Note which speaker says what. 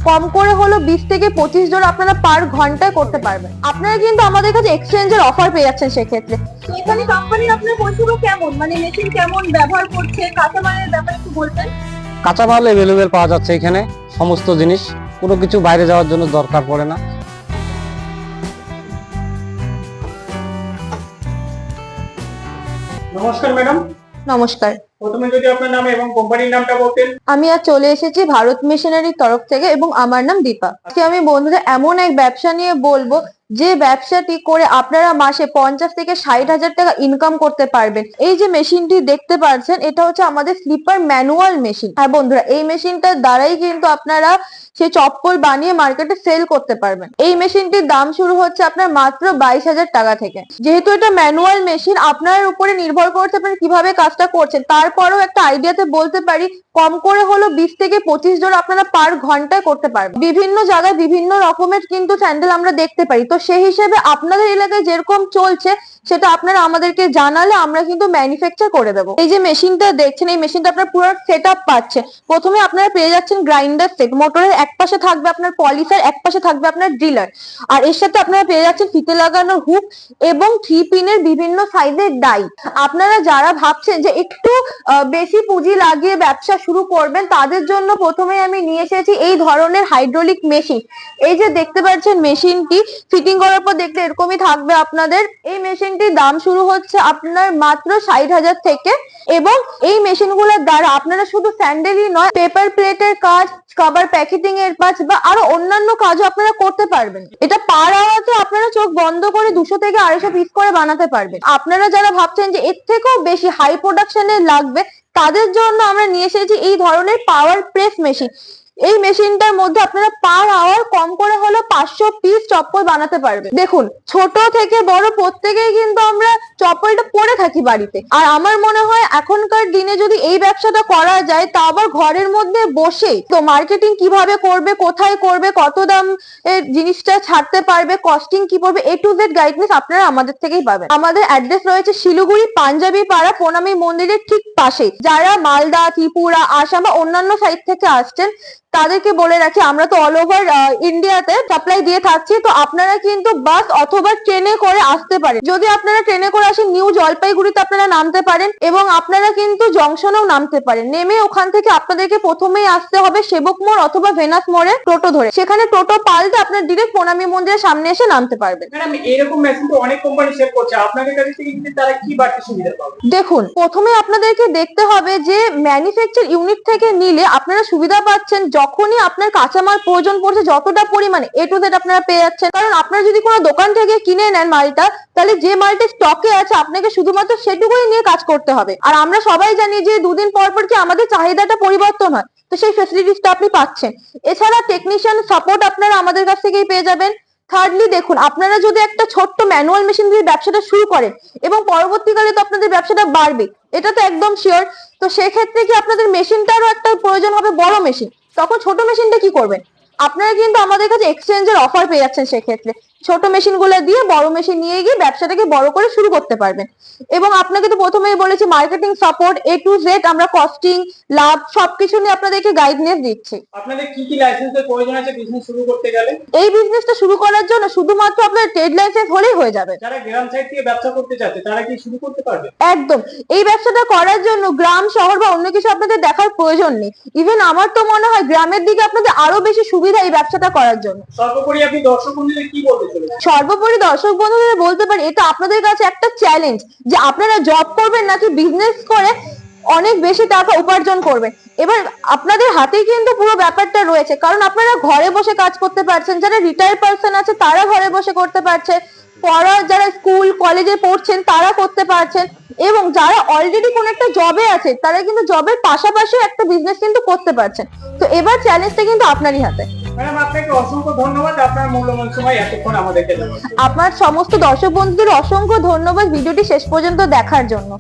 Speaker 1: কম করে হলো 20 থেকে 25 জন আপনারা পার ঘন্টায় করতে পারবেন। আপনারা কিন্তু আমাদের কাছে এক্সচেঞ্জের অফার পেয়ে যাচ্ছেন সেক্ষেত্রে। তো এখানে কোম্পানির আপনার পরিষেবা কেমন, মানে মেশিন কেমন ব্যবহার করছে, কাঁচামালের ব্যাপারে একটু বলবেন।
Speaker 2: কাঁচামাল অ্যাভেলেবেল পাওয়া যাচ্ছে এখানে, সমস্ত জিনিস, কোনো কিছু বাইরে যাওয়ার জন্য দরকার পড়ে না।
Speaker 3: নমস্কার ম্যাডাম।
Speaker 1: নমস্কার।
Speaker 3: প্রথমে যদি আপনার নাম এবং কোম্পানির নামটা বলতেন।
Speaker 1: আমি আজ চলে এসেছি ভারত মিশনারির তরফ থেকে এবং আমার নাম দীপা। আজকে আমি বন্ধুদের এমন এক ব্যবসা নিয়ে বলবো যে ব্যবসাটি করে আপনারা মাসে 50 থেকে 60,000 টাকা ইনকাম করতে পারবেন। এই যে মেশিনটি দেখতে পাচ্ছেন এটা হচ্ছে আমাদের স্লিপার ম্যানুয়াল মেশিন। হ্যাঁ বন্ধুরা, এই মেশিনটার দ্বারাই কিন্তু আপনারা সেই চপ্পল বানিয়ে মার্কেটে সেল করতে পারবেন। এই মেশিনটির দাম শুরু হচ্ছে আপনার মাত্র 22,000 টাকা থেকে। যেহেতু এটা ম্যানুয়াল মেশিন, আপনার উপরে নির্ভর করছে আপনি কিভাবে কাজটা করছেন। তারপরেও একটা আইডিয়াতে বলতে পারি, কম করে হলো 20 থেকে 25 জন আপনারা পার ঘন্টায় করতে পারবেন। বিভিন্ন জায়গায় বিভিন্ন রকমের কিন্তু স্যান্ডেল আমরা দেখতে পাই। তো সেই হিসেবে আপনাদের এলাকায় যেরকম চলছে সেটা আপনারা আমাদেরকে জানালে আমরা কিন্তু ম্যানুফ্যাকচার করে দেবো। এই যে মেশিনটা দেখছেন, এই মেশিনটা আপনার পুরো সেট আপ পাচ্ছে। প্রথমে আপনারা পেয়ে যাচ্ছেন গ্রাইন্ডার সেট। মোটরের এক পাশে থাকবে আপনার পলিশার, এক পাশে থাকবে আপনার ড্রিলার, আর এর সাথে আপনারা পেয়ে যাচ্ছেন ফিতে লাগানো হুক এবং 3 পিনের বিভিন্ন সাইজের ডাই। আপনারা যারা ভাবছেন যে একটু বেশি পুঁজি লাগিয়ে ব্যবসা শুরু করবেন, তাদের জন্য প্রথমে আমি নিয়ে এসেছি এই ধরনের হাইড্রোলিক মেশিন। এই যে দেখতে পাচ্ছেন মেশিনটি ফিটিং করার পর দেখতে এরকমই থাকবে আপনাদের। এই মেশিনটির দাম শুরু হচ্ছে আপনার মাত্র 60,000 থেকে, এবং এই মেশিনগুলোর দ্বারা আপনারা শুধু স্যান্ডেলই নয়, পেপার প্লেটের কাজ, কভার প্যাকেটিং এর কাজ বা আরো অন্যান্য কাজও আপনারা করতে পারবেন। এটা পার আওয়ারে আপনারা চোখ বন্ধ করে 200 থেকে 250 পিস করে বানাতে পারবেন। আপনারা যারা ভাবছেন যে এর থেকেও বেশি হাই প্রোডাকশনে লাগবে, তাদের জন্য আমরা নিয়ে এসেছি এই ধরনের পাওয়ার প্রেস মেশিন। এই মেশিনটার মধ্যে আপনারা পার আওয়ার কম করে হলো 500 পিস চপ্পল বানাতে পারবেন। দেখুন, ছোট থেকে বড় প্রত্যেকেই কিন্তু আমরা চপ্পলটা পরে থাকি বাড়িতে। আর আমার মনে হয় এখনকার দিনে যদি এই ব্যবসাটা করা যায়, তা আবার ঘরের মধ্যে বসে, তো মার্কেটিং কিভাবে করবে, কোথায় করবে, কত দাম এর জিনিসটা ছাড়তে পারবে, কস্টিং কি পড়বে, A to Z গাইডলাইন আপনারা আমাদের থেকেই পাবেন। আমাদের অ্যাড্রেস রয়েছে শিলিগুড়ি পাঞ্জাবি পাড়া প্রণামী মন্দিরের ঠিক পাশে। যারা মালদা, ত্রিপুরা, আসাম বা অন্যান্য সাইড থেকে আসছেন তাদেরকে বলে রাখি, আমরা তো অল ওভার ইন্ডিয়াতে সাপ্লাই দিয়ে থাকছি। তো আপনারা কিন্তু বাস অথবা ট্রেনে করে আসতে পারেন। যদি আপনারা ট্রেনে করে আসেন, নিউ জলপাইগুড়িতে আপনারা নামতে পারেন এবং আপনারা কিন্তু জংশনেও নামতে পারেন। নেমে ওখান থেকে আপনাদেরকে প্রথমেই আসতে হবে সেবক মোড় অথবা ভেনাস মোড়ে টোটো ধরে। সেখানে টোটো পাল্টে আপনার ডিরেক্ট প্রণামী মন্দিরের সামনে এসে নামতে পারবেন।
Speaker 3: ম্যাডাম, এরকম মেশিন তো অনেক কোম্পানি সেল করছে, আপনাদের কাছ থেকে কিন্তু তারা কি বাড়তি সুবিধা পাবে?
Speaker 1: দেখুন, প্রথমে আপনাদেরকে দেখতে হবে যে ম্যানুফ্যাকচার ইউনিট থেকে নিলে আপনারা সুবিধা পাচ্ছেন যখনই আপনার কাঁচামাল প্রয়োজন পড়ছে যতটা পরিমাণে A to Z আপনারা পেয়ে যাচ্ছেন। কারণ আপনারা যদি কোনো দোকান থেকে কিনে নেন মালটা, তাহলে যে মালটা স্টকে আছে আপনাকে শুধুমাত্র সেটুকুই নিয়ে কাজ করতে হবে। আর আমরা সবাই জানি যে 2 দিন পর পর কি আমাদের চাহিদাটা পরিবর্তন হয়, তো সেই ফ্যাসিলিটিসটা আপনি পাচ্ছেন। এছাড়া টেকনিশিয়ান সাপোর্ট আপনারা আমাদের কাছ থেকেই পেয়ে যাবেন। থার্ডলি, দেখুন, আপনারা যদি একটা ছোট্ট ম্যানুয়াল মেশিন দিয়ে ব্যবসাটা শুরু করেন এবং পরবর্তীকালে তো আপনাদের ব্যবসাটা বাড়বে, এটা তো একদম শিওর। তো সেক্ষেত্রে কি আপনাদের মেশিনটারও একটা প্রয়োজন হবে বড় মেশিন, তখন ছোট মেশিনটা কি করবেন? আপনারা কিন্তু আমাদের কাছে এক্সচেঞ্জের অফার পেয়ে যাচ্ছেন সেক্ষেত্রে। ছোট মেশিনগুলো দিয়ে বড় মেশিন নিয়ে গিয়ে ব্যবসাটাকে বড় করে শুরু করতে পারবেন। এবং আপনাকে তো প্রথমেই বলেছি marketing support A to Z, আমরা কস্টিং, লাভ সবকিছু নিয়ে আপনাদেরকে গাইডলাইন দিচ্ছি।
Speaker 3: আপনাদের কি কি লাইসেন্সের প্রয়োজন আছে বিজনেস শুরু করতে গেলে?
Speaker 1: এই বিজনেসটা শুরু করার জন্য শুধুমাত্র আপনার ট্রেড লাইসেন্স হলেই হয়ে যাবে।
Speaker 3: যারা গ্রাম সাইড থেকে ব্যবসা করতে চাচ্ছে তারা কি শুরু করতে পারবে?
Speaker 1: একদম। এই ব্যবসাটা করার জন্য গ্রাম, শহর বা অন্য কিছু আপনাদের দেখার প্রয়োজন নেই। ইভেন আমার তো মনে হয় গ্রামের দিকে আপনাদের আরো বেশি সুবিধা এই ব্যবসাটা করার জন্য।
Speaker 3: সর্বোপরি আপনি দর্শক বন্ধুদের কি বলতে চলেছেন?
Speaker 1: সর্বোপরি দর্শক বন্ধুদের বলতে পারি, এটা আপনাদের কাছে একটা চ্যালেঞ্জ যে আপনারা জব করবেন নাকি বিজনেস করে অনেক বেশি টাকা উপার্জন করবেন। এবার আপনাদের হাতেই কিন্তু পুরো ব্যাপারটা রয়েছে, কারণ আপনারা ঘরে বসে কাজ করতে পারছেন। যারা রিটায়ার্ড পার্সন আছে তারা ঘরে বসে করতে পারছে, যারা স্কুল কলেজে পড়ছেন তারা করতে পারছেন, এবং যারা অলরেডি কোন একটা জবে আছে তারা কিন্তু জবের পাশাপাশিও একটা বিজনেস কিন্তু করতে পারছেন। তো এবার চ্যালেঞ্জটা কিন্তু আপনারই হাতে।
Speaker 3: ম্যাডাম, আপনাকে অসংখ্য ধন্যবাদ আপনার মূল্যবান সময় এতক্ষণ আমাদেরকে দেওয়ার জন্য।
Speaker 1: আপনার সমস্ত দর্শক বন্ধুদের অসংখ্য ধন্যবাদ ভিডিওটি শেষ পর্যন্ত দেখার জন্য।